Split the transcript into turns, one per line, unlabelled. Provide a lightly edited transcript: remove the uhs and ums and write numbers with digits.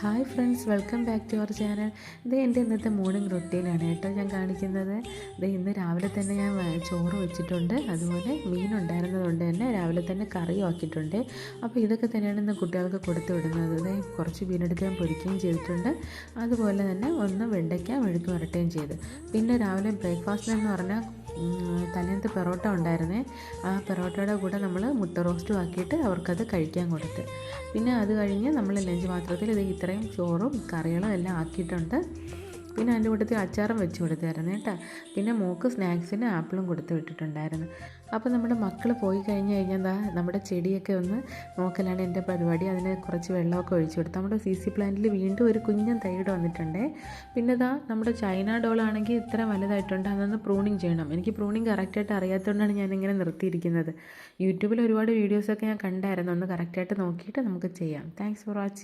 Hi friends, welcome back to our channel. ഇത് എൻ്റെ ഇന്നത്തെ മോർണിംഗ് റൊട്ടീനാണ് കേട്ടോ ഞാൻ കാണിക്കുന്നത്. ഇത് ഇന്ന് രാവിലെ തന്നെ ഞാൻ ചോറ് വെച്ചിട്ടുണ്ട്, അതുപോലെ മീനുണ്ടായിരുന്നതുകൊണ്ട് തന്നെ രാവിലെ തന്നെ കറിയും ആക്കിയിട്ടുണ്ട്. അപ്പോൾ ഇതൊക്കെ തന്നെയാണ് ഇന്ന് കുട്ടികൾക്ക് കൊടുത്തു വിടുന്നത്. ഇത് കുറച്ച് മീനെടുത്ത് ഞാൻ പൊരിക്കുകയും ചെയ്തിട്ടുണ്ട്, അതുപോലെ തന്നെ ഒന്ന് വെണ്ടയ്ക്ക മെഴുക്ക് വരട്ടുകയും ചെയ്തു. പിന്നെ രാവിലെ ബ്രേക്ക്ഫാസ്റ്റിനെന്ന് പറഞ്ഞാൽ തലേന്നത്തെ പെറോട്ട ഉണ്ടായിരുന്നേ. ആ പെറോട്ടയുടെ കൂടെ നമ്മൾ മുട്ട റോസ്റ്റും ആക്കിയിട്ട് അവർക്കത് കഴിക്കാൻ കൊടുത്ത്. പിന്നെ അത് കഴിഞ്ഞ് നമ്മൾ ലഞ്ച് പാത്രത്തിൽ ഇത് ഇത്രയും ചോറും കറികളും എല്ലാം ആക്കിയിട്ടുണ്ട്. പിന്നെ അതിൻ്റെ കൂട്ടത്തിൽ അച്ചാറും വെച്ച് കൊടുത്തായിരുന്നു കേട്ടോ. പിന്നെ മോൾക്ക് സ്നാക്സിന് ആപ്പിളും കൊടുത്ത് വിട്ടിട്ടുണ്ടായിരുന്നു. അപ്പോൾ നമ്മുടെ മക്കൾ പോയി കഴിഞ്ഞ് കഴിഞ്ഞാൽ എന്താ നമ്മുടെ ചെടിയൊക്കെ ഒന്ന് നോക്കലാണ് എൻ്റെ പരിപാടി. അതിന് കുറച്ച് വെള്ളമൊക്കെ ഒഴിച്ചു കൊടുത്തു. നമ്മുടെ CC പ്ലാന്റിൽ വീണ്ടും ഒരു കുഞ്ഞൻ തൈയുടെ വന്നിട്ടുണ്ടേ. പിന്നെ ഇതാ നമ്മുടെ ചൈന ഡോളാണെങ്കിൽ ഇത്ര വലുതായിട്ടുണ്ട്, അതൊന്ന് പ്രൂണിങ് ചെയ്യണം. എനിക്ക് പ്രൂണിങ് കറക്റ്റായിട്ട് അറിയാത്തതുകൊണ്ടാണ് ഞാനിങ്ങനെ നിർത്തിയിരിക്കുന്നത്. യൂട്യൂബിൽ ഒരുപാട് വീഡിയോസൊക്കെ ഞാൻ കണ്ടായിരുന്നു, ഒന്ന് കറക്റ്റായിട്ട് നോക്കിയിട്ട് നമുക്ക് ചെയ്യാം. Thanks for watching.